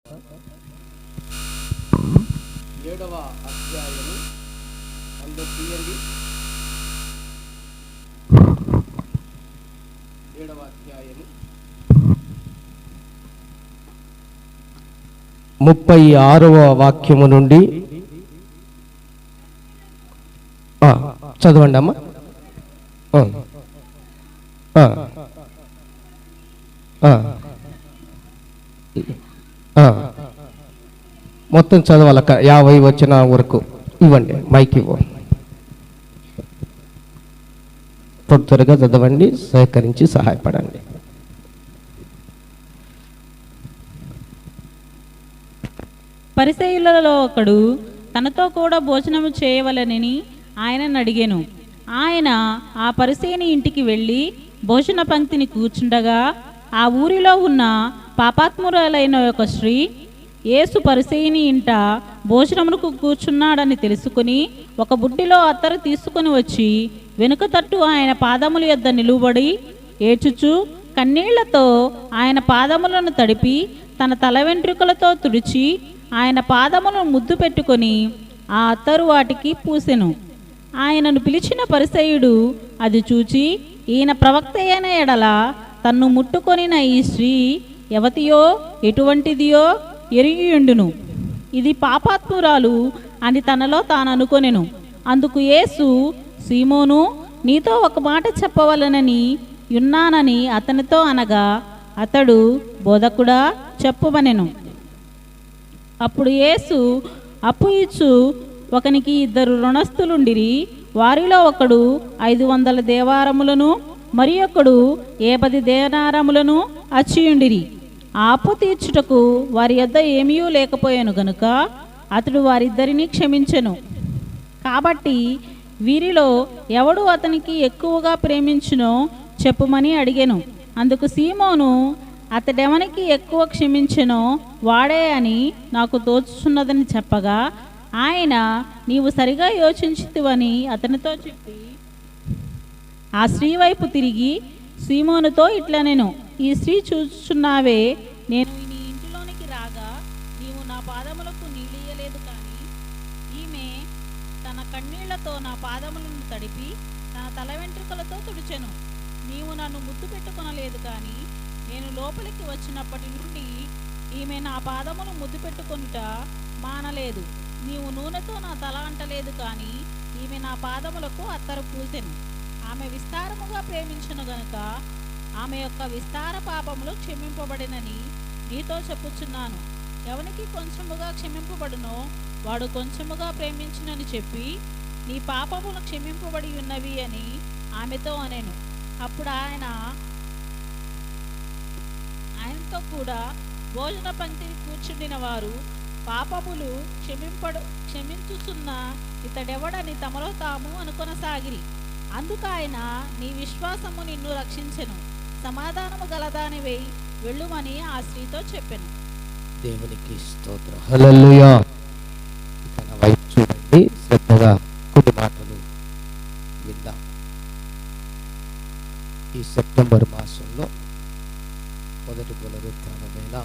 7వ అధ్యాయము అందులో తీయండి. 7వ అధ్యాయము 36వ వాక్యము నుండి చదవండి అమ్మా. మొత్తం చదవాలి. 50 వచ్చిన వరకు ఇవ్వండి, మైక్ ఇవ్వ. త్వరగా చదవండి, సహకరించి సహాయపడండి. పరిసయ్యులలో ఒకడు తనతో కూడా భోజనము చేయవలనని ఆయనను అడిగెను. ఆయన ఆ పరిసయ్యుని ఇంటికి వెళ్ళి భోజన పంక్తిని కూర్చుండగా ఆ ఊరిలో ఉన్న పాపాత్మురాలైన ఒక స్త్రీ యేసు పరిసయ్యుని ఇంట భోజనమునకు కూర్చున్నాడని తెలుసుకుని ఒక బుడ్డిలో అత్తరు తీసుకుని వచ్చి వెనుక తట్టు ఆయన పాదముల యొద్ద నిలువబడి ఏడ్చుచు కన్నీళ్లతో ఆయన పాదములను తడిపి తన తల వెంట్రుకలతో తుడిచి ఆయన పాదములను ముద్దు పెట్టుకొని ఆ అత్తరు వాటికి పూసెను. ఆయనను పిలిచిన పరిసయ్యుడు అది చూచి, ఈయన ప్రవక్త అయిన ఎడల తన్ను ముట్టుకొనిన ఈ స్త్రీ ఎవతియో ఎటువంటిదియో ఎరిగియుండును, ఇది పాపాత్మురాలు అని తనలో తాను అనుకొనెను. అందుకు యేసు, సీమోను, నీతో ఒక మాట చెప్పవలనని యున్నానని అతనితో అనగా అతడు, బోధకుడా, చెప్పుమనెను. అప్పుడు యేసు, అప్పు ఇచ్చు ఒకనికి 2 రుణస్థులుండిరి. వారిలో ఒకడు 500 దేనారములను మరి ఒకడు 50 దేనారములను అచ్చియుండిరి. ఆ అప్పు తీర్చుటకు వారి యొద్ద ఏమీ లేకపోయాను గనుక అతడు వారిద్దరిని క్షమించెను. కాబట్టి వీరిలో ఎవడు అతనికి ఎక్కువగా ప్రేమించునో చెప్పుమని అడిగెను. అందుకు సీమోను, అతడెవనికి ఎక్కువ క్షమించెనో వాడే అని నాకు తోచుచున్నదని చెప్పగా ఆయన, నీవు సరిగా యోచించుతివని అతనితో చెప్పి ఆ స్త్రీ వైపు తిరిగి సీమోనుతో ఇట్లనెను, ఈ స్త్రీ చూచుచున్నావే, నేను నీ ఇంటిలోనికి రాగా నీవు నా పాదములకు నీళ్ళియ్యలేదు, కానీ ఈమె తన కన్నీళ్లతో నా పాదములను తడిపి తన తల వెంట్రుకలతో తుడిచెను. నీవు నన్ను ముద్దు పెట్టుకొనలేదు, కానీ నేను లోపలికి వచ్చినప్పటి నుండి ఈమె నా పాదమును ముద్దు పెట్టుకొనుట మానలేదు. నీవు నూనెతో నా తల అంటలేదు, కానీ ఈమె నా పాదములకు అత్తరు పూసెను. ఆమె విస్తారముగా ప్రేమించును గనుక ఆమె యొక్క విస్తార పాపములు క్షమింపబడినని నీతో చెప్పుచున్నాను. ఎవనికి కొంచెముగా క్షమింపబడునో వాడు కొంచెముగా ప్రేమించునని చెప్పి, నీ పాపములు క్షమింపబడి ఉన్నవి అని ఆమెతో అనెను. అప్పుడు ఆయనతో కూడా భోజన పంక్తిని కూర్చుండిన వారు పాపములు క్షమించుచున్న ఇతడెవడని తమలో తాము అనుకొనసాగిరి. అందుకు ఆయన, నీ విశ్వాసము నిన్ను రక్షించెను, సమాధానము గలదానివై వెళ్ళుమని ఆ స్త్రీతో చెప్పెను. దేవునికి స్తోత్రం. హల్లెలూయా. తన వైపు చూడండి, శ్రద్ధగా కొన్ని మాటలు విందాం. ఈ సెప్టెంబర్ మాసంలో మొదటి పునరుత్థాన వేళ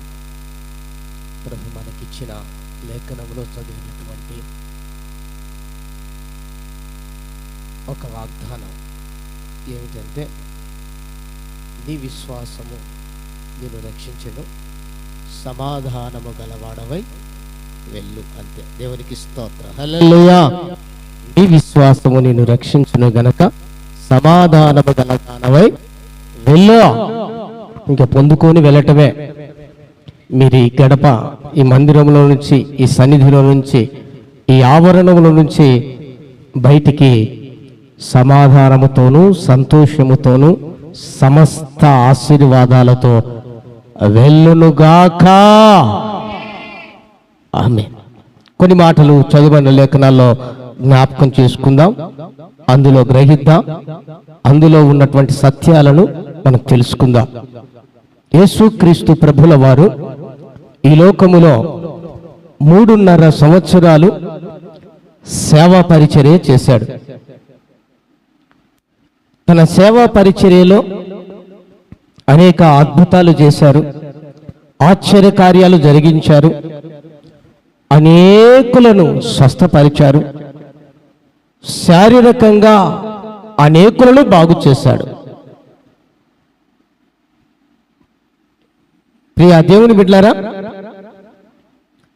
ప్రభు మనకిచ్చిన లేఖనంలో చదివినటువంటి ఒక వాగ్దానం ఏమిటంటే, నీ విశ్వాసము నిన్ను రక్షించెను, సమాధానము గలవాడవై వెళ్ళు. అంతే. దేవునికి స్తోత్రం. హల్లెలూయా. నీ విశ్వాసము నిన్ను రక్షించును గనక సమాధానము గలవాడవై వెళ్ళు. ఇంకా పొందుకొని వెళ్ళటమే. మీరు ఈ గడప, ఈ మందిరంలో నుంచి, ఈ సన్నిధిలో నుంచి, ఈ ఆవరణంలో నుంచి బయటికి సమాధానముతోనూ సంతోషముతోనూ సమస్త ఆశీర్వాదాలతో వెళ్ళునుగాక. ఆమేన్. కొన్ని మాటలు చదివిన లేఖనాల్లో జ్ఞాపకం చేసుకుందాం, అందులో గ్రహిద్దాం, అందులో ఉన్నటువంటి సత్యాలను మనం తెలుసుకుందాం. యేసుక్రీస్తు ప్రభుల వారు ఈ లోకములో 3.5 సంవత్సరాలు సేవా పరిచర్య చేశాడు. తన సేవా పరిచర్యలో అనేక అద్భుతాలు చేశారు, ఆశ్చర్యకార్యాలు జరిగించారు, అనేకులను స్వస్థపరిచారు, శారీరకంగా అనేకులను బాగు చేశాడు. ప్రియ దేవుని బిడ్డలారా,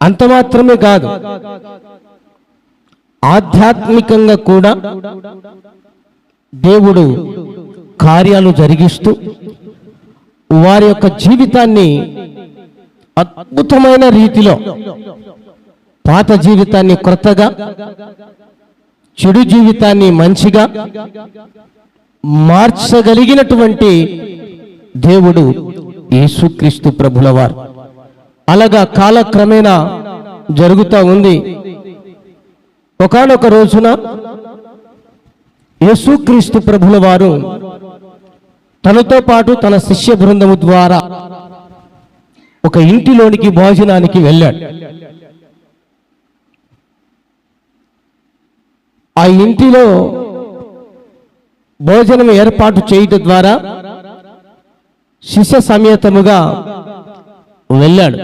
అంత మాత్రమే కాదు, ఆధ్యాత్మికంగా కూడా దేవుడు కార్యాలు జరిగిస్తూ వారి యొక్క జీవితాన్ని అద్భుతమైన రీతిలో, పాత జీవితాన్ని క్రొత్తగా, చెడు జీవితాన్ని మంచిగా మార్చగలిగినటువంటి దేవుడు యేసుక్రీస్తు ప్రభుల వారు. అలాగా కాలక్రమేణా జరుగుతూ ఉంది. ఒకానొక రోజున యేసుక్రీస్తు ప్రభుల వారు తనతో పాటు తన శిష్య బృందము ద్వారా ఒక ఇంటిలోనికి భోజనానికి వెళ్ళాడు. ఆ ఇంటిలో భోజనం ఏర్పాటు చేయటం ద్వారా శిష్య సమేతముగా వెళ్ళాడు.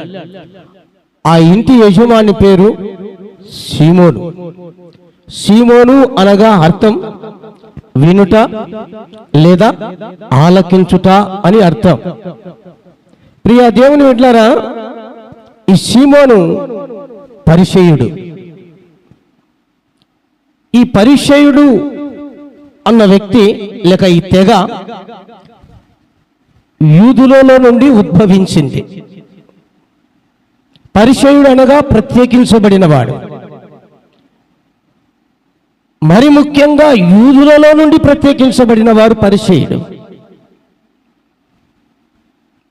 ఆ ఇంటి యజమాని పేరు సీమోను. సీమోను అనగా అర్థం వినుట లేదా ఆలకించుట అని అర్థం. ప్రియ దేవుని బిడ్డలారా, ఈ సీమోను పరిసయ్యుడు. ఈ పరిసయ్యుడు అన్న వ్యక్తి లేక ఈ తెగ యూదులలో నుండి ఉద్భవించింది. పరిసయ్యుడు అనగా ప్రత్యేకించబడినవాడు. మరి ముఖ్యంగా యూదులలో నుండి ప్రత్యేకించబడిన వారు పరిసయ్యుడు.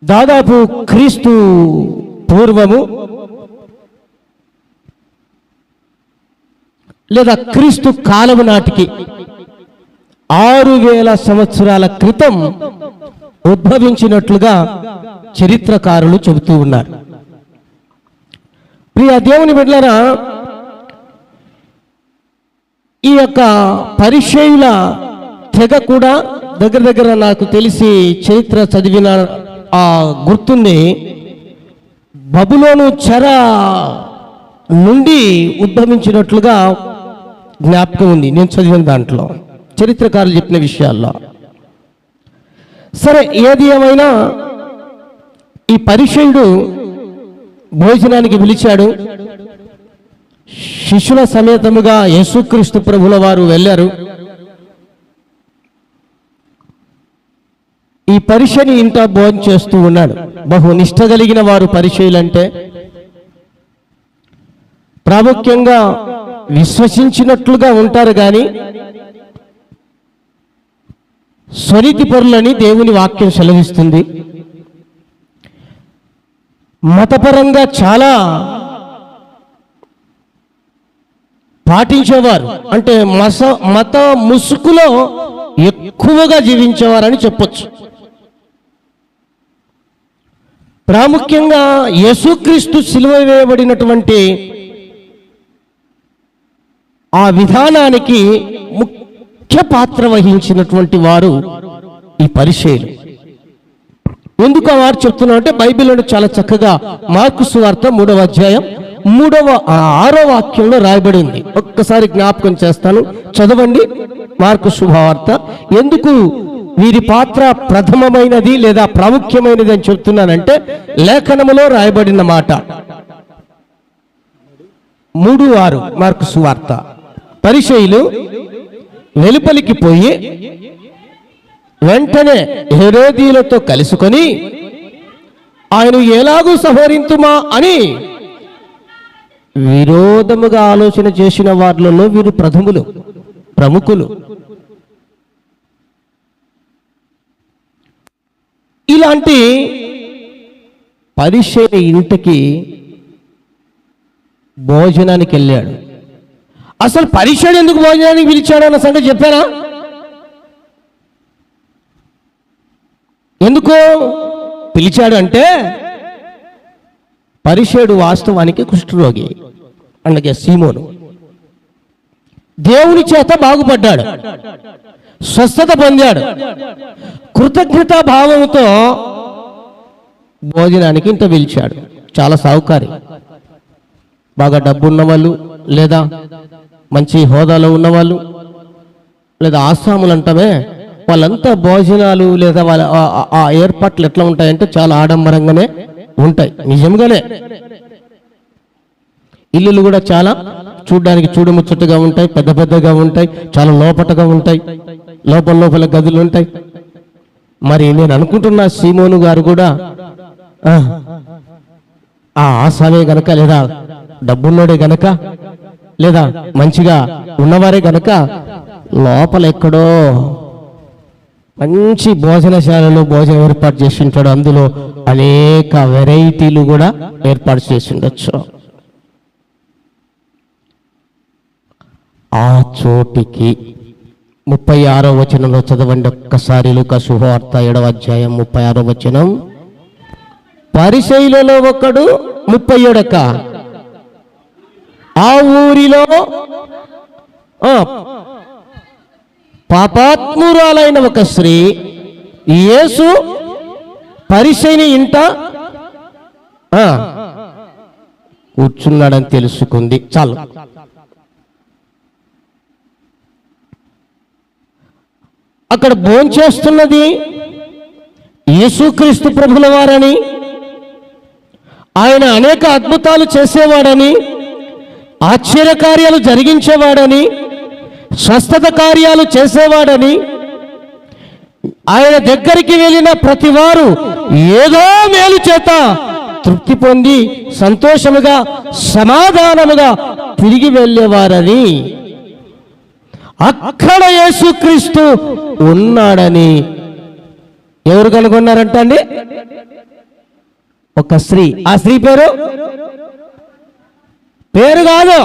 దాదాపు క్రీస్తు పూర్వము లేదా క్రీస్తు కాలము నాటికి 6000 సంవత్సరాల క్రితం ఉద్భవించినట్లుగా చరిత్రకారులు చెబుతూ ఉన్నారు. ప్రియ దేవుని బిడ్డలారా, ఈ యొక్క పరిసయ్యుల తెగ కూడా దగ్గర దగ్గర నాకు తెలిసి చరిత్ర చదివిన గుర్తుంది, బబులోను చెర నుండి ఉద్భవించినట్లుగా జ్ఞాపకం ఉంది నేను చదివిన దాంట్లో, చరిత్రకారులు చెప్పిన విషయాల్లో. సరే, ఏది ఏమైనా ఈ పరిసయ్యుడు భోజనానికి పిలిచాడు. శిష్యుల సమేతముగా యేసుక్రీస్తు ప్రభుల వారు వెళ్ళారు. ఈ పరిసయ్యుని ఇంట భోజనం చేస్తూ ఉన్నాడు. బహు నిష్ఠ కలిగిన వారు పరిసయ్యులంటే. ప్రాముఖ్యంగా విశ్వసించినట్లుగా ఉంటారు కానీ స్వనీతి పరులని దేవుని వాక్యం సెలవిస్తుంది. మతపరంగా చాలా పాటించేవారు, అంటే మత ముసుగులో ఎక్కువగా జీవించేవారని చెప్పొచ్చు. ప్రాముఖ్యంగా యేసుక్రీస్తు సిలువ వేయబడినటువంటి ఆ విధానానికి ముఖ్య పాత్ర వహించినటువంటి వారు ఈ పరిసయ్యులు. ఎందుకు ఆ వారు చెప్తున్నారంటే బైబిల్లో చాలా చక్కగా మార్కు సువార్త 3వ అధ్యాయం 6వ వాక్యంలో రాయబడింది. ఒక్కసారి జ్ఞాపకం చేస్తాను, చదవండి. మార్కు శుభవార్త. ఎందుకు వీరి పాత్ర ప్రథమమైనది లేదా ప్రాముఖ్యమైనది అని చెప్తున్నానంటే లేఖనములో రాయబడిన మాట. 3:6 మార్కు సువార్త. పరిసయ్యులు వెలుపలికి పోయి వెంటనే హెరోదీయులతో కలుసుకొని ఆయన ఎలాగూ సంహరింతుమా అని విరోధముగా ఆలోచన చేసిన వారిలో వీరు ప్రముఖులు. ఇలాంటి పరిసయ్యుని ఇంటికి భోజనానికి వెళ్ళాడు. అసలు పరిసయ్యుడు ఎందుకు భోజనానికి పిలిచాడు అన్న సంగతి చెప్పారా? ఎందుకు పిలిచాడు అంటే పరిసయ్యుడు వాస్తవానికి కుష్ఠరోగి, అందుకే సీమోను దేవుని చేత బాగుపడ్డాడు, స్వస్థత పొందాడు. కృతజ్ఞతా భావంతో భోజనానికి ఇంత పిలిచాడు. చాలా సౌకర్యం, బాగా డబ్బు ఉన్నవాళ్ళు, లేదా మంచి హోదాలో ఉన్నవాళ్ళు, లేదా ఆసాములు అంటామే, వాళ్ళంతా భోజనాలు లేదా వాళ్ళ ఆ ఏర్పాట్లు ఎట్లా ఉంటాయంటే చాలా ఆడంబరంగానే ఉంటాయి. నిజంగానే ఇల్లులు కూడా చాలా చూడడానికి చూడముచ్చటగా ఉంటాయి, పెద్ద పెద్దగా ఉంటాయి, చాలా లోపటగా ఉంటాయి, లోపల గదులు ఉంటాయి. మరి నేను అనుకుంటున్నా సీమోను గారు కూడా ఆ ఆసామే గనక, లేదా డబ్బున్నోడే గనక, లేదా మంచిగా ఉన్నవారే గనక లోపల ఎక్కడో మంచి భోజనశాలలో భోజనం ఏర్పాటు చేసి ఉంటాడు. అందులో అనేక వెరైటీలు కూడా ఏర్పాటు చేసి ఉండొచ్చు. ఆ చోటికి 36వ వచనంలో చదవండి ఒక్కసారి. లూకా శుభవార్త 7వ అధ్యాయం 36వ వచనం. పరిసయ్యులలో ఒకడు 37క ఆ ఊరిలో పాపాత్మురాలైన ఒక స్త్రీ యేసు పరిసయ్యుని ఇంట కూర్చున్నాడని తెలుసుకుంది. చాలు. అక్కడ భోంచేస్తున్నది యేసుక్రీస్తు ప్రభుల వారని, ఆయన అనేక అద్భుతాలు చేసేవాడని, ఆశ్చర్యకార్యాలు జరిగించేవాడని, స్వస్థత కార్యాలు చేసేవాడని, ఆయన దగ్గరికి వెళ్ళిన ప్రతి వారు ఏదో మేలు చేత తృప్తి పొంది సంతోషముగా సమాధానముగా తిరిగి వెళ్ళేవారని, అక్కడ యేసుక్రీస్తు ఉన్నాడని ఎవరు కనుగొన్నారంట అండి? ఒక స్త్రీ. ఆ స్త్రీ పేరు కాదు,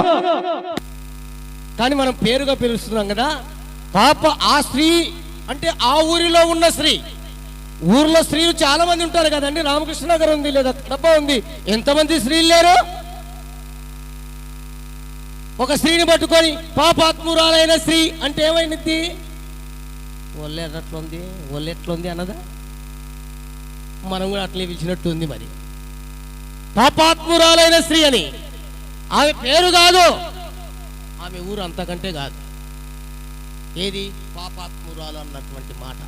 కానీ మనం పేరుగా పిలుస్తున్నాం కదా. ఆ స్త్రీ అంటే ఆ ఊరిలో ఉన్న స్త్రీ. ఊర్లో స్త్రీలు చాలా మంది ఉంటారు కదండి. రామకృష్ణ నగర్ ఉంది, లేదా కడప ఉంది, ఎంతమంది స్త్రీలు లేరు? ఒక స్త్రీని పట్టుకొని పాపాత్మురాలైన స్త్రీ అంటే ఏమైంది? ఒళ్ళెట్లుంది, ఒళ్ళెట్లుంది అన్నదా? మనం కూడా అట్లే పిలిచినట్టు ఉంది. మరి పాపాత్మురాలైన స్త్రీ అని ఆమె పేరు కాదు, ఆమె ఊరు అంతకంటే కాదు. ఏది పాపాత్మురాలు అన్నటువంటి మాట.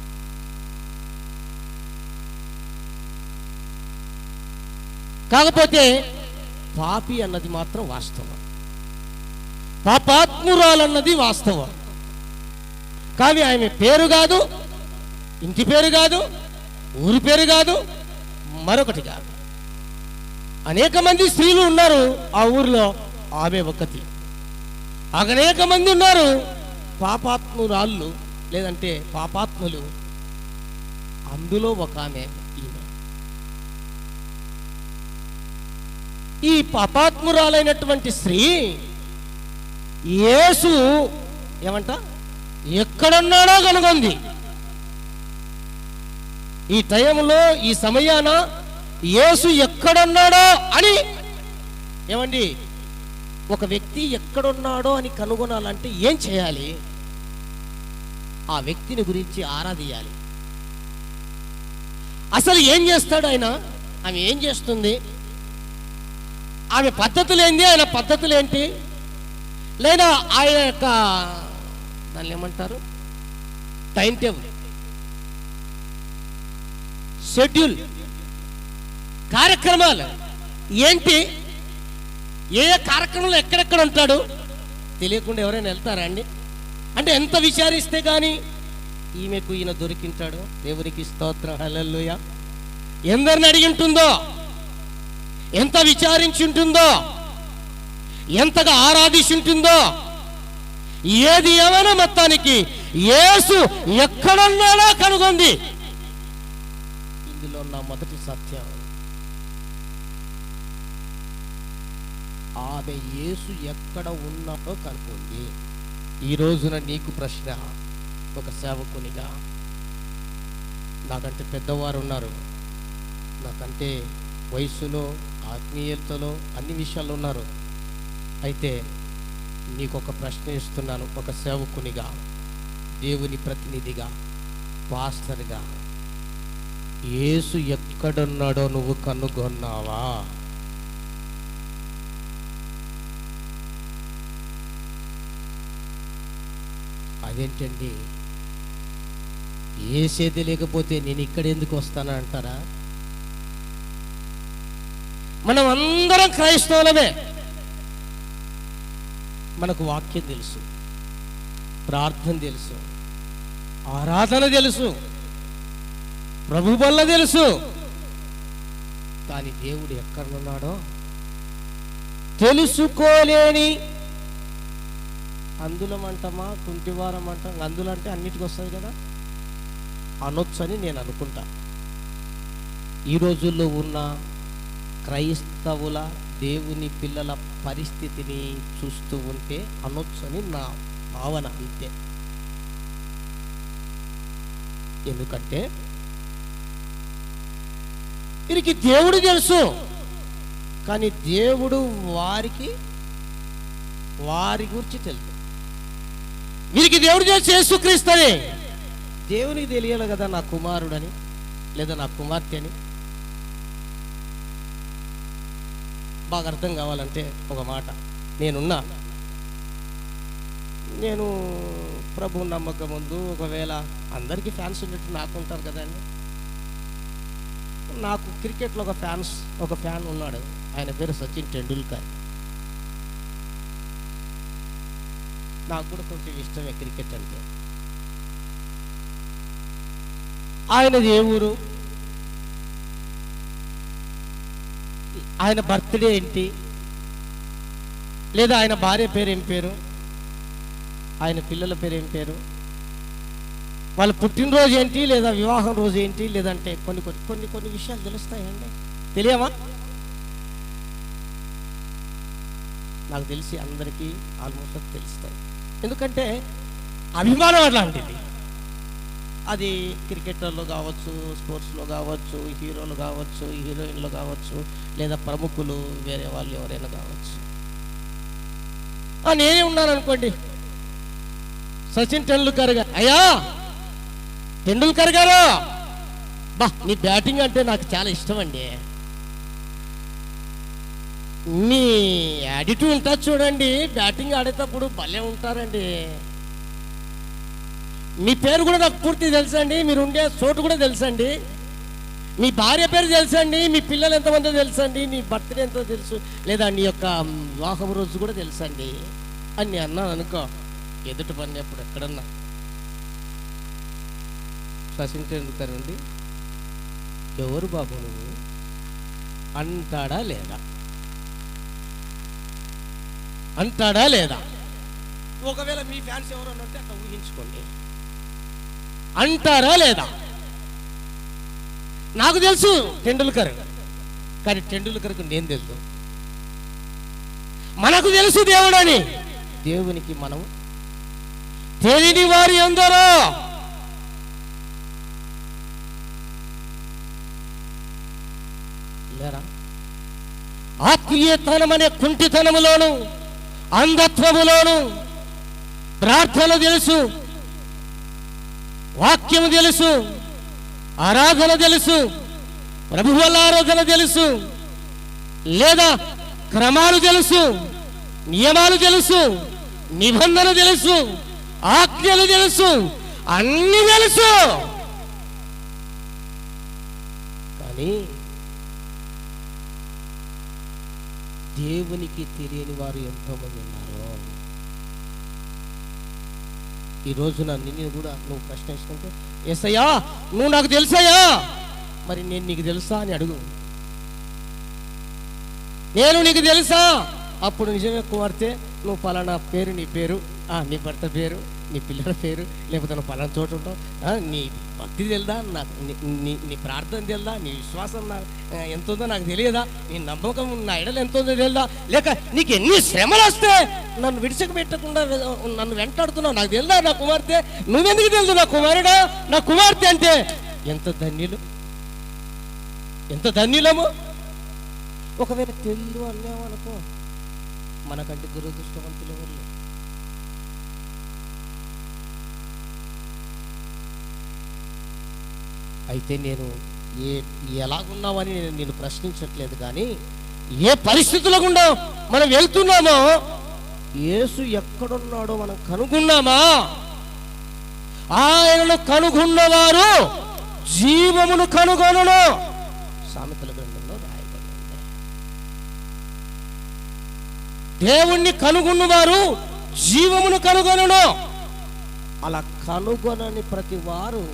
కాకపోతే పాపి అన్నది మాత్రం వాస్తవం, పాపాత్మురాలు అన్నది వాస్తవం. కానీ ఆమె పేరు కాదు, ఇంటి పేరు కాదు, ఊరి పేరు కాదు, మరొకటి కాదు. అనేక మంది స్త్రీలు ఉన్నారు ఆ ఊరిలో, ఆమె ఒకటి. అనేక మంది ఉన్నారు పాపాత్మురాళ్ళు, లేదంటే పాపాత్ములు, అందులో ఒక ఆమె ఈమె. ఈ పాపాత్మురాలైనటువంటి స్త్రీ యేసు ఏమంట ఎక్కడున్నాడో కనుగొంది. ఈ టైంలో, ఈ సమయాన యేసు ఎక్కడున్నాడో అని ఏమండి, ఒక వ్యక్తి ఎక్కడున్నాడో అని కనుగొనాలంటే ఏం చేయాలి? ఆ వ్యక్తిని గురించి ఆరాధించాలి. అసలు ఏం చేస్తాడు ఆయన, ఆమె ఏం చేస్తుంది, ఆమె పద్ధతులు ఏంటి, ఆయన పద్ధతులు ఏంటి, లేదా ఆయన యొక్క దాన్ని ఏమంటారు టైం టేబుల్, షెడ్యూల్, కార్యక్రమాలు ఏంటి, ఏ ఏ కార్యక్రమంలో ఎక్కడెక్కడ ఉంటాడు తెలియకుండా ఎవరైనా వెళ్తారా అండి? అంటే ఎంత విచారిస్తే కానీ ఈమెకు ఈయన దొరికింటాడు. దేవునికి స్తోత్రం, హల్లెలూయా. ఎందరిని అడిగి ఉంటుందో, ఎంత విచారించి ఉంటుందో, ఎంతగా ఆరాధించి ఉంటుందో. ఏది ఏమైనా మొత్తానికి యేసు ఎక్కడున్నాడో కనుగొంది. ఇందులో నా మొదటి సత్యం, ఆమె యేసు ఎక్కడ ఉన్నాడో కనుగొంది. ఈ రోజున నీకు ప్రశ్న, ఒక సేవకునిగా, నాకంటే పెద్దవారు ఉన్నారు, నాకంటే వయసులో, ఆత్మీయతలో, అన్ని విషయాల్లో ఉన్నారు. అయితే నీకు ఒక ప్రశ్న ఇస్తున్నాను, ఒక సేవకునిగా, దేవుని ప్రతినిధిగా, పాస్టర్గా. యేసు ఎక్కడున్నాడో నువ్వు కనుగొన్నావా? అదేంటండి, ఏసేది లేకపోతే నేను ఇక్కడ ఎందుకు వస్తానా అంటారా? మనం అందరం క్రైస్తవులమే. మనకు వాక్యం తెలుసు, ప్రార్థన తెలుసు, ఆరాధన తెలుసు, ప్రభు వల్ల తెలుసు. కానీ దేవుడు ఎక్కడున్నాడో తెలుసుకోలేని అందులం అంటామా, కుంటివారం అంటాం. అందులో అంటే అన్నిటికీ వస్తుంది కదా, అనొచ్చని నేను అనుకుంటా. ఈ రోజుల్లో ఉన్న క్రైస్తవుల దేవుని పిల్లల పరిస్థితిని చూస్తూ ఉంటే అనొచ్చని నా భావన, అంతే. ఎందుకంటే వీరికి దేవుడు తెలుసు, కానీ దేవుడు వారి గురించి తెలుసు. వీరికి దేవుడు తెలుసు యేసుక్రీస్తుని, దేవునికి తెలియాలి కదా నా కుమారుడని లేదా నా కుమార్తె అని. బాగా అర్థం కావాలంటే ఒక మాట, నేను ప్రభు నమ్మకం ముందు ఒకవేళ అందరికీ ఫ్యాన్స్ ఉన్నట్టు నాకు ఉంటారు కదండి. నాకు క్రికెట్లో ఒక ఫ్యాన్ ఉన్నాడు, ఆయన పేరు సచిన్ టెండూల్కర్. నాకు కూడా కొంచెం ఇష్టమే క్రికెట్ అంటే. ఆయనది ఏ ఊరు, ఆయన బర్త్డే ఏంటి, లేదా ఆయన భార్య పేరు ఏం పేరు, ఆయన పిల్లల పేరు ఏం పేరు, వాళ్ళ పుట్టినరోజు ఏంటి, లేదా వివాహం రోజు ఏంటి, లేదంటే కొన్ని విషయాలు తెలుస్తాయండి. తెలియమా? నాకు తెలిసి అందరికీ ఆల్మోస్ట్ తెలుస్తాయి. ఎందుకంటే అభిమానం అలాంటిది. అది క్రికెటర్లు కావచ్చు, స్పోర్ట్స్లో కావచ్చు, హీరోలు కావచ్చు, హీరోయిన్లు కావచ్చు, లేదా ప్రముఖులు వేరే వాళ్ళు ఎవరైనా కావచ్చు. నేనే ఉన్నాను అనుకోండి, సచిన్ టెండూల్కర్ గారు, అయ్యా టెండూల్కర్ గారు, మీ బ్యాటింగ్ అంటే నాకు చాలా ఇష్టం అండి, మీ యాటిట్యూడ్ ఉంటుంది చూడండి, బ్యాటింగ్ ఆడేటప్పుడు భలే ఉంటారండి, మీ పేరు కూడా నాకు పూర్తి తెలుసండి, మీరు ఉండే చోటు కూడా తెలుసండి, మీ భార్య పేరు తెలుసండి, మీ పిల్లలు ఎంతమందో తెలుసండి, నీ బర్త్డే ఎంతో తెలుసు, లేదా నీ యొక్క వివాహం రోజు కూడా తెలుసండి అని అన్నాను అనుకో, ఎదుటి పని అప్పుడు ఎక్కడన్నా సచిన్ టెండూల్కర్ అండి, ఎవరు బాబు నువ్వు అంటాడా లేదా? ఒకవేళ మీ ఫ్యాన్స్ ఎవరు అన్నట్టే అట్లా ఊహించుకోండి, అంటారా లేదా? నాకు తెలుసు టెండూల్కర్, కానీ టెండూల్కర్కు నేను తెలుసు. మనకు తెలుసు దేవుడు అని, దేవునికి మనం తెలియని వారు ఎందరో. లేరా? ఆత్మీయతనం అనే కుంటితనములోను, అంధత్వములోను ప్రార్థన తెలుసు, వాక్యము తెలుసు, ఆరాధన తెలుసు, ప్రభు వల్ల ఆరాధన తెలుసు, లేదా క్రమాలు తెలుసు, నియమాలు తెలుసు, నిబంధన తెలుసు, ఆజ్ఞలు తెలుసు, అన్ని తెలుసు. కానీ దేవునికి తెలియని వారు ఎంతోమంది ఉన్నారు. ఈ రోజున నిన్ను కూడా నువ్వు ప్రశ్నిస్తుంటే, యేసయ్యా నువ్వు నాకు తెలుసయ్యా, మరి నేను నీకు తెలుసా అని అడుగు. నేను నీకు తెలుసా? అప్పుడు నిజమే కుమార్తె, నువ్వు పలానా పేరు, నీ పేరు, నీ భర్త పేరు, నీ పిల్లల పేరు, లేకపోతే నువ్వు పలానా చోటు ఉంటావు, నీ భక్తి తెలుదా, నాకు నీ ప్రార్థన తెలుదా, నీ విశ్వాసం ఎంత ఉందో నాకు తెలియదా, నీ నమ్మకం నా ఎడలు ఎంత ఉందో తెలుదా, లేక నీకు ఎన్ని శ్రమలు వస్తే నన్ను విడిచిపెట్టకుండా నన్ను వెంటాడుతున్నావు నాకు తెలుదా నా కుమార్తె? నువ్వెందుకు తెలుదు నా కుమారుడా, నా కుమార్తె అంటే ఎంత ధన్యులము. ఒకవేళ తెలుగు అన్నామనుకో, మనకంటే దురదృష్టవంతులు ఎవరు లేరు. అయితే నేను ఎలాగున్నావని నేను ప్రశ్నించట్లేదు, కానీ ఏ పరిస్థితుల్లో గుండా మనం వెళ్తున్నామో యేసు ఎక్కడున్నాడో మనం కనుగొన్నామా? ఆయనను కనుగొన్నవారు జీవమును కనుగొనను, సామెతల గ్రంథంలో రాయబడి ఉంది. దేవుణ్ణి కనుగొన్నవారు జీవమును కనుగొనను. అలా కనుగొనని ప్రతి వారు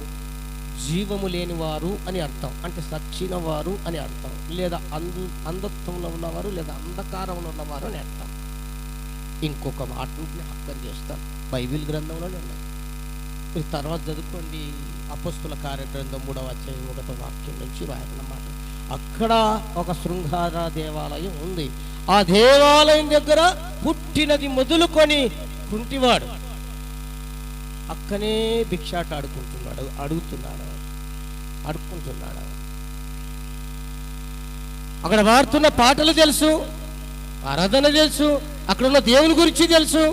జీవము లేని వారు అని అర్థం. అంటే సచ్చిన వారు అని అర్థం, లేదా అంధత్వంలో ఉన్నవారు, లేదా అంధకారంలో ఉన్నవారు అని అర్థం. ఇంకొక మాటను జ్ఞాపకం చేస్తాను, బైబిల్ గ్రంథంలోనే ఉన్నాయి. మీరు తర్వాత చదువుకోండి, అపొస్తలుల కార్యగ్రంథం 3వ అధ్యాయం 1వ వాక్యం నుంచి రాయబడిన. అక్కడ ఒక శృంగార దేవాలయం ఉంది. ఆ దేవాలయం దగ్గర పుట్టినది మొదలుకొని కుంటివాడు అక్కనే భిక్షాట అడుక్కుంటున్నాడు. అక్కడ వాడుతున్న పాటలు తెలుసు, ఆరాధన తెలుసు, అక్కడ ఉన్న దేవుని గురించి తెలుసు,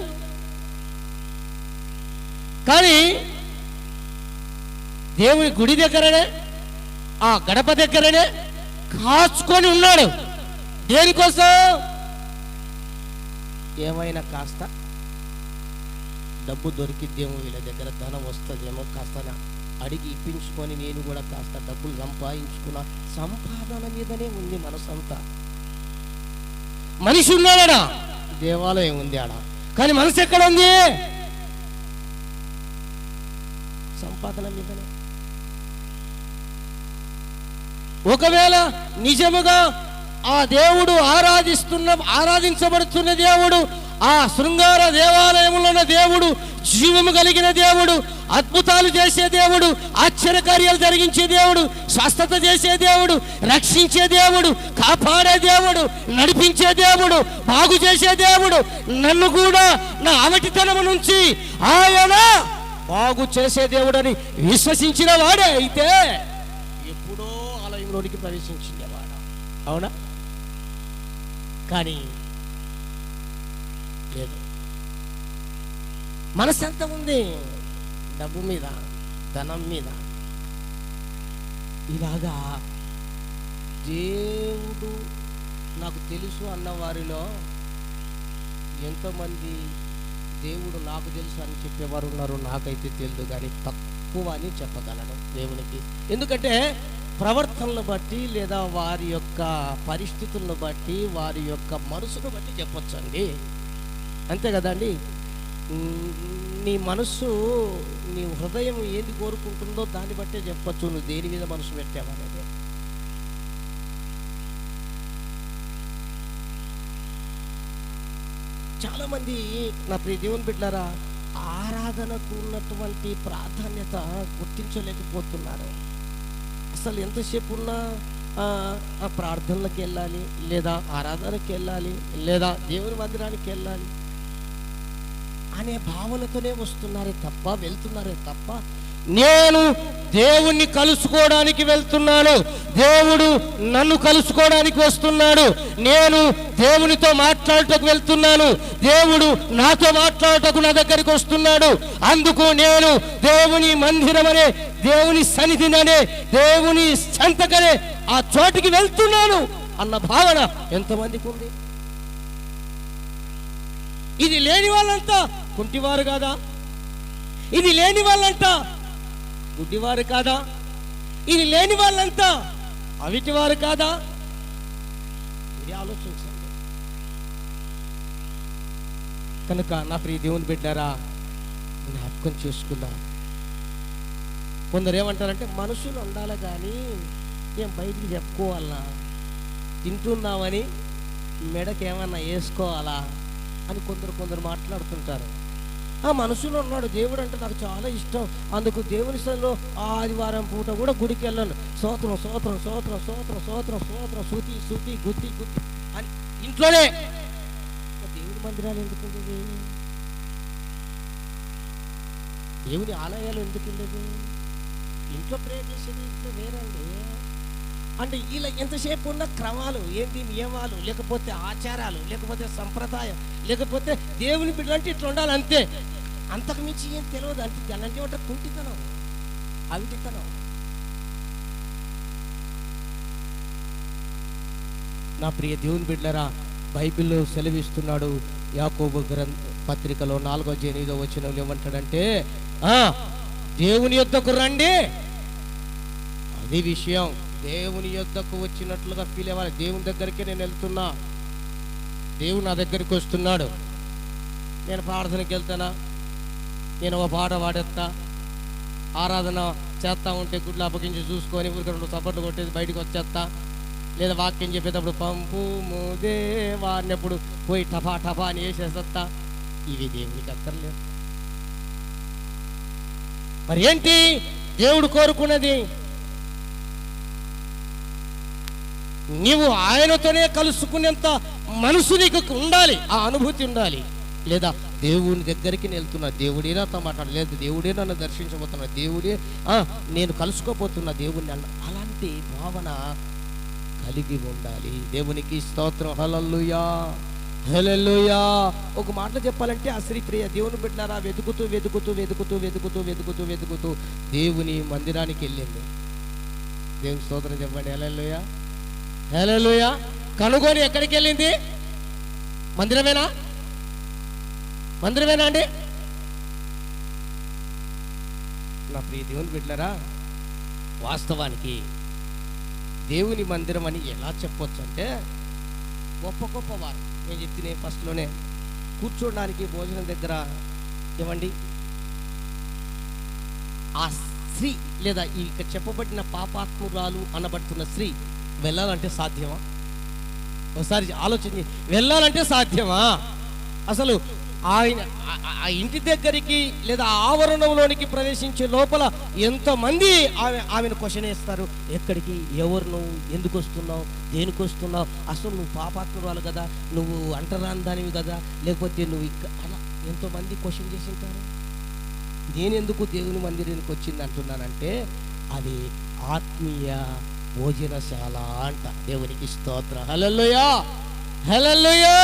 కానీ దేవుని గుడి దగ్గరనే, ఆ గడప దగ్గరనే కాచుకొని ఉన్నాడు. దేనికోసం? ఏమైనా కాస్త డబ్బు దొరికిద్దేమో, వీళ్ళ దగ్గర ధనం వస్తుందేమో, కాస్త అడిగి ఇప్పించుకొని నేను కూడా కాస్త డబ్బులు సంపాదించుకున్నా. సంపాదన మీదనే ఉంది మనసంతా. మనిషి ఉన్నాడా? దేవాలయం ఉంది ఆడ, కానీ మనసు ఎక్కడ ఉంది? సంపాదన మీదనే. ఒకవేళ నిజముగా ఆ దేవుడు ఆరాధించబడుతున్న దేవుడు, ఆ శృంగార దేవాలయంలో ఉన్న దేవుడు జీవము కలిగిన దేవుడు, అద్భుతాలు చేసే దేవుడు, ఆశ్చర్యకార్యాలు జరిగించే దేవుడు, స్వస్థత చేసే దేవుడు, రక్షించే దేవుడు, కాపాడే దేవుడు, నడిపించే దేవుడు, బాగు చేసే దేవుడు, నన్ను కూడా నా అవటితనము నుంచి ఆయన బాగు చేసే దేవుడని విశ్వసించిన వాడే అయితే ఎప్పుడో ఆలయంలోనికి ప్రవేశించేవాడు. అవునా? కానీ లేదు. మనసు ఎంత ఉంది? డబ్బు మీద, ధనం మీద. ఇలాగా దేవుడు నాకు తెలుసు అన్న వారిలో ఎంతోమంది దేవుడు నాకు తెలుసు అని చెప్పేవారు ఉన్నారు. నాకైతే తెలియదు, కానీ తక్కువ అని చెప్పగలను దేవునికి. ఎందుకంటే ప్రవర్తనను బట్టి, లేదా వారి యొక్క పరిస్థితులను బట్టి, వారి యొక్క మనసును బట్టి చెప్పొచ్చండి. అంతే కదండి. నీ మనస్సు, నీ హృదయం ఏది కోరుకుంటుందో దాన్ని బట్టే చెప్పచ్చు నువ్వు దేని మీద మనసు పెట్టావనేది. చాలా మంది నా ప్రియ దేవుని బిడ్డలారా, ఆరాధనకు ఉన్నటువంటి ప్రాధాన్యత గుర్తించలేకపోతున్నారు. అసలు ఎంతసేపు ఉన్నా ఆ ప్రార్థనలకు వెళ్ళాలి, లేదా ఆరాధనకి వెళ్ళాలి, లేదా దేవుని మందిరానికి వెళ్ళాలి అనే భావనతోనే వెళ్తున్నారే తప్ప నేను దేవుణ్ణి కలుసుకోవడానికి వెళ్తున్నాను, దేవుడు నన్ను కలుసుకోవడానికి వస్తున్నాడు, నేను దేవునితో మాట్లాడటకు వెళ్తున్నాను, దేవుడు నాతో మాట్లాడటకు నా దగ్గరికి వస్తున్నాడు, అందుకు నేను దేవుని మందిరమనే, దేవుని సన్నిధిననే, దేవుని సంతకనే ఆ చోటికి వెళ్తున్నాను అన్న భావన ఎంతమందికి ఉంది? ఇది లేని వాళ్ళంతా కుంటివారు కాదా? ఇది లేని వాళ్ళంతా గుడ్డివారు కాదా? ఇది లేని వాళ్ళంతా అవిటివారు కాదా? ఇది ఆలోచించండి. కనుక నా ప్రియ దేవుని బిడ్డారా, జ్ఞాపకం చేసుకుందాం. కొందరు ఏమంటారంటే మనుషులు ఉండాలి కానీ ఏం బయటికి చెప్పుకోవాలా, తింటున్నామని మెడకేమన్నా వేసుకోవాలా అని కొందరు మాట్లాడుతుంటారు. ఆ మనుషులు ఉన్నాడు, దేవుడు అంటే నాకు చాలా ఇష్టం, అందుకు దేవుని స్థలంలో ఆదివారం పూట కూడా గుడికి వెళ్ళాను, స్తోత్రం స్తోత్రం స్తోత్రం స్తోత్రం స్తోత్రం స్తోత్రం శృతి శృతి గుత్తి గుత్తి అని ఇంట్లోనే. దేవుని మందిరాలు ఎందుకుండేది? దేవుని ఆలయాలు ఎందుకుండేది? ఇంట్లో ప్రేయర్ చేసేది ఇంట్లో వేరండి. అంటే ఇలా ఎంతసేపు ఉన్న క్రమాలు ఏంటి, నియమాలు, లేకపోతే ఆచారాలు, లేకపోతే సంప్రదాయం, లేకపోతే దేవుని బిడ్డలంటే ఇట్లా ఉండాలి అంతే, అంతకు మించి ఏం తెలియదు. అంటే అలాంటి అంటే కుంటితనం, అవిటితనం. నా ప్రియ దేవుని బిడ్డలారా, బైబిల్లో సెలవిస్తున్నాడు. యాకోబు పత్రికలో 4:8 ఏమంటాడంటే, దేవుని యొద్దకు రండి. అది విషయం. దేవుని యొద్దకు వచ్చినట్లుగా ఫీల్ అవ్వాలి. దేవుని దగ్గరికి నేను వెళ్తున్నా, దేవుడు నా దగ్గరికి వస్తున్నాడు. నేను ప్రార్థనకి వెళ్తానా, నేను ఒక పాట పాడేస్తా, ఆరాధన చేస్తా ఉంటే గుడ్లు అప్పగించి చూసుకొని ఊరికి 2 సపట్లు కొట్టేసి బయటకు వచ్చేస్తా, లేదా వాక్యం చెప్పేటప్పుడు పంపు దేవా అన్నప్పుడు పోయి టఫా టఫా అని వేసేస్తా. ఇవి దేవునికి అక్కర్లేదు. మరి ఏంటి దేవుడు కోరుకున్నది? నీవు ఆయనతోనే కలుసుకునేంత మనసు నీకు ఉండాలి, ఆ అనుభూతి ఉండాలి. లేదా దేవుని దగ్గరికి వెళ్తున్నా, దేవుడే నాతో మాట్లాడలేదు, దేవుడే నన్ను దర్శించబోతున్నా, దేవుడే నేను కలుసుకోబోతున్నా దేవుణ్ణి అన్న అలాంటి భావన కలిగి ఉండాలి. దేవునికి స్తోత్రం. హల్లెలూయా, హల్లెలూయా. ఒక మాట చెప్పాలంటే ఆ స్త్రీ ప్రియ దేవుని బిడ్డలారా వెతుకుతూ వెతుకుతూ వెతుకుతూ వెతుకుతూ వెతుకుతూ వెతుకుతూ దేవుని మందిరానికి వెళ్ళింది. దేవుని స్తోత్రం చెప్పండి. హల్లెలూయా, హల్లెలూయా. కనుగొని ఎక్కడికి వెళ్ళింది? మందిరమేనా? మందిరమేనా అండి? నా ప్రియ దేవుని బిడ్డలారా, వాస్తవానికి దేవుని మందిరం అని ఎలా చెప్పొచ్చు అంటే, గొప్ప గొప్ప వారు నేను చెప్తే ఫస్ట్లోనే కూర్చోడానికి భోజనం దగ్గర ఏమండి ఆ స్త్రీ లేదా ఇక్కడ చెప్పబడిన పాపాత్మురాలు అనబడుతున్న స్త్రీ వెళ్ళాలంటే సాధ్యమా? ఒకసారి ఆలోచించి, వెళ్ళాలంటే సాధ్యమా? అసలు ఆయన ఆ ఇంటి దగ్గరికి లేదా ఆవరణంలోనికి ప్రవేశించే లోపల ఎంతమంది ఆమెను క్వశ్చన్ వేస్తారు. ఎక్కడికి, ఎవరు నువ్వు, ఎందుకు వస్తున్నావు, దేనికి వస్తున్నావు, అసలు నువ్వు పాపాత్మురాలు కదా, నువ్వు అంటరాని దానివి కదా, లేకపోతే నువ్వు అలా ఎంతోమంది క్వశ్చన్ చేసి ఉంటారు. నేనెందుకు దేవుని మందిరానికి వచ్చింది అంటున్నానంటే, అది ఆత్మీయ భోజనశాల అంట. దేవునికి స్తోత్రం. హల్లెలూయా, హల్లెలూయా.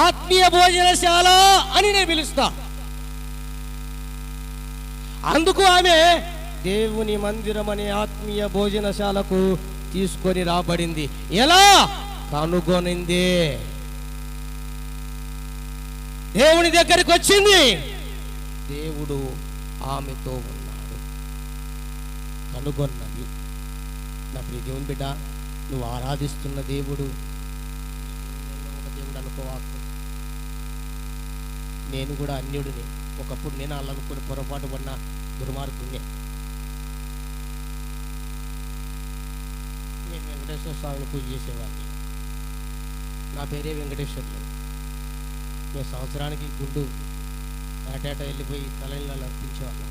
ఆత్మీయ భోజనశాల అని నేను పిలుస్తా. అందుకు ఆమె దేవుని మందిరం అనే ఆత్మీయ భోజనశాలకు తీసుకొని రాబడింది. ఎలా? కనుగొనింది. దేవుని దగ్గరికి వచ్చింది, దేవుడు ఆమెతో ఉన్నాడు. కనుగొన్నది. నా ప్రియ దేవుని బిడ్డ, నువ్వు ఆరాధిస్తున్న దేవుడు ఒక దేవుడు అనుకోవాకు. నేను కూడా అన్యుడిని. ఒకప్పుడు నేను అల్లనుకుని పొరపాటు పడిన దుర్మార్గుడినే. నేను వెంకటేశ్వర స్వామిని పూజ చేసేవాడిని. నా పేరే వెంకటేశ్వర్లు. మేము సంవత్సరానికి గుండు ఏటేటా వెళ్ళిపోయి తలైళ్ళలో అర్పించేవాళ్ళం.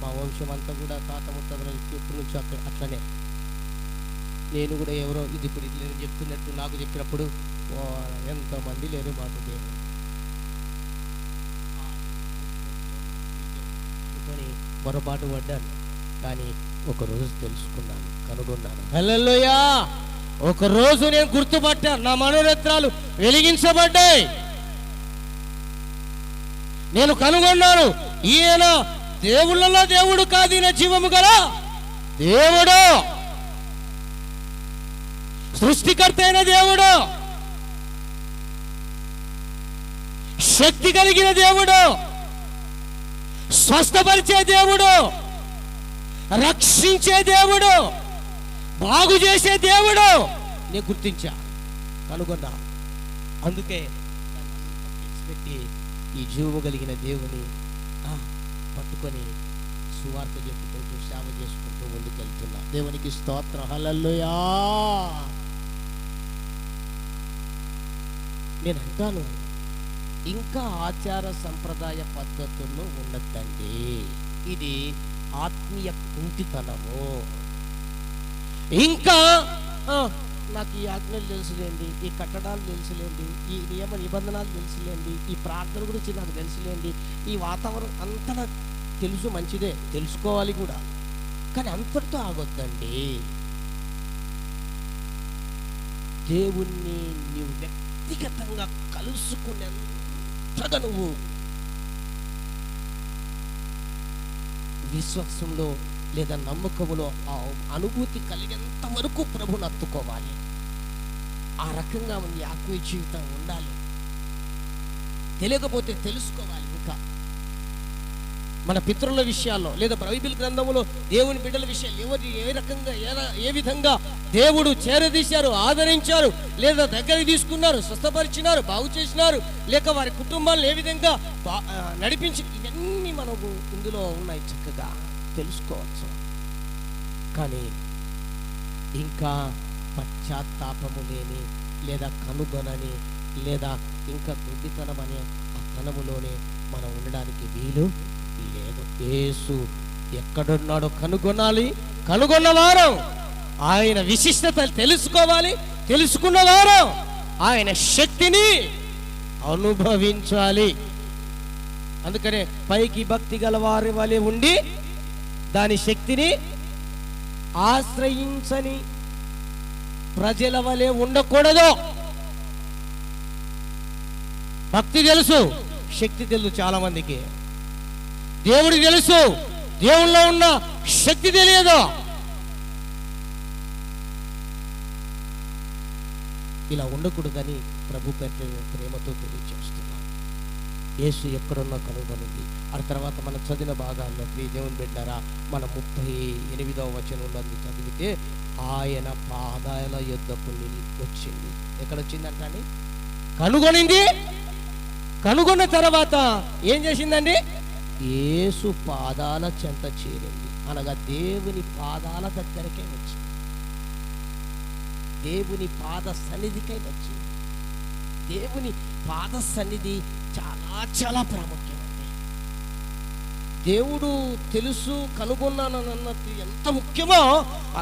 మా వంశం అంతా కూడా తాత ముత్తల ఎప్పటి నుంచి అట్లనే. నేను కూడా ఎవరో ఇది ఇప్పుడు నేను చెప్తున్నట్టు నాకు చెప్పినప్పుడు ఎంతమంది లేరు మాకు దేవుడు అనుకొని పొరపాటు పడ్డాను. కానీ ఒకరోజు తెలుసుకున్నాను, కనుగొన్నాను. హల్లెలూయా. ఒకరోజు నేను గుర్తుపట్టాను, నా మనోనేత్రాలు వెలిగించబడ్డాయి. నేను కనుగొన్నాను, ఈయన దేవుళ్ళలో దేవుడు కాదు, ఈయన జీవము గల దేవుడు, సృష్టికర్త అయిన దేవుడు, శక్తి కలిగిన దేవుడు, స్వస్థపరిచే దేవుడు, రక్షించే దేవుడు, బాగు చేసే దేవుడు నేను గుర్తించా, కనుగొన్నా. అందుకే పెట్టి ఈ జీవము కలిగిన దేవుని పట్టుకొని సువార్త చెప్పుకుంటూ సేవ చేసుకుంటూ ముందుకెళ్తున్నా. దేవునికి స్తోత్రం. హల్లెలూయా. నేను అంటాను, ఇంకా ఆచార సంప్రదాయ పద్ధతుల్లో ఉండద్దండి. ఇది ఆత్మీయ కుంటితనము. ఇంకా నాకు ఈ ఆజ్ఞలు తెలుసులేండి, ఈ కట్టడాలు తెలుసులేండి, ఈ నియమ నిబంధనలు తెలుసులేండి, ఈ ప్రార్థన గురించి నాకు తెలుసులేండి, ఈ వాతావరణం అంతా నాకు తెలుసు, మంచిదే, తెలుసుకోవాలి కూడా. కానీ అంతటితో ఆగొద్దండి. దేవుణ్ణి నీవు వ్యక్తిగతంగా కలుసుకునేంతగా నువ్వు విశ్వాసంలో లేదా నమ్మకంలో ఆ అనుభూతి కలిగేంత వరకు ప్రభుని హత్తుకోవాలి. ఆ రకంగా ఉంది ఆత్మీయ జీవితం ఉండాలి. తెలియకపోతే తెలుసుకోవాలి. ఇంకా మన పితరుల విషయాల్లో లేదా బైబిల్ గ్రంథంలో దేవుని బిడ్డల విషయాలు ఎవరు ఏ రకంగా ఏ విధంగా దేవుడు చేరదీశారు, ఆదరించారు, లేదా దగ్గరికి తీసుకున్నారు, స్వస్థపరిచినారు, బాగు చేసినారు, లేక వారి కుటుంబాలను ఏ విధంగా నడిపించి, ఇవన్నీ మనకు ఇందులో ఉన్నాయి, చక్కగా తెలుసుకోవచ్చు. కానీ ఇంకా పశ్చాత్తాపము లేని లేదా కనుగొనని లేదా ఇంకా గుడ్డితనం అనే ఆ తనములోనే మనం ఉండడానికి వీలు లేదు. యేసు ఎక్కడున్నాడో కనుగొనాలి. కనుగొన్నవారు ఆయన విశిష్టత తెలుసుకోవాలి. తెలుసుకున్నవారు ఆయన శక్తిని అనుభవించాలి. అందుకనే పైకి భక్తి గల వారి వలె ఉండి దాని శక్తిని ఆశ్రయించని ప్రజల వలె ఉండకూడదు. భక్తి తెలుసు, శక్తి తెలుసు. చాలా మందికి దేవుడికి తెలుసు, దేవుళ్ళో ఉన్న శక్తి తెలియదు. ఇలా ఉండకూడదని ప్రభు ప్రేమతో తెలియజేస్తున్నాను. యేసు ఎక్కడున్నా కనుగొనింది. ఆ తర్వాత మనం చదివిన భాగాల్లో దేవుని బిడ్డారా, మన 38వ వచనంలో చదివితే ఆయన పాదాల యొద్దకు వచ్చింది. ఎక్కడొచ్చిందంటే కనుగొనింది. కనుగొన్న తర్వాత ఏం చేసిందండి? యేసు పాదాల చెంత చేరింది. అనగా దేవుని పాదాల దగ్గరకే వచ్చింది. దేవుని పాద సన్నిధికై వచ్చింది. దేవుని పాద సన్నిధి చాలా చాలా ప్రాముఖ్యమండి. దేవుడు తెలుసు, కనుగొన్నానన్నది ఎంత ముఖ్యమో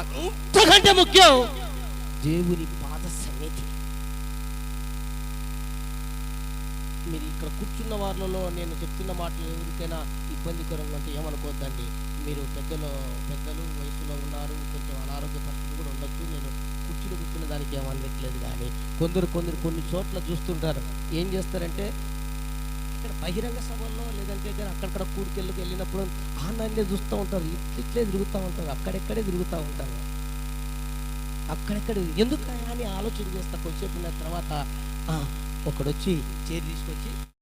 అంతకంటే ముఖ్యం దేవుని పాద సన్నిధి. మీరు ఇక్కడ కూర్చున్న వాళ్ళలో నేను చెప్తున్న మాటలు ఎవరికైనా ఇబ్బందికరంగా అంటే ఏమనుకోవద్దండి. మీరు పెద్దలు వయసులో ఉన్నారు, కొంచెం అనారోగ్య పరిస్థితి కూడా ఉండొచ్చు. నేను కూర్చున్న దానికి ఏమనట్లేదు. కానీ కొందరు కొన్ని చోట్ల చూస్తుంటారు. ఏం చేస్తారంటే ఇక్కడ బహిరంగ సభల్లో లేదంటే అక్కడక్కడ కూడికెళ్ళకి వెళ్ళినప్పుడు ఆనందే చూస్తూ ఉంటారు, ఇట్లే తిరుగుతూ ఉంటారు, అక్కడెక్కడే తిరుగుతూ ఉంటారు. అక్కడెక్కడ ఎందుకు అని ఆలోచన చేస్తా. కొంచెంసేపు ఉన్న తర్వాత ఒకడొచ్చి చైర్ తీసుకొచ్చి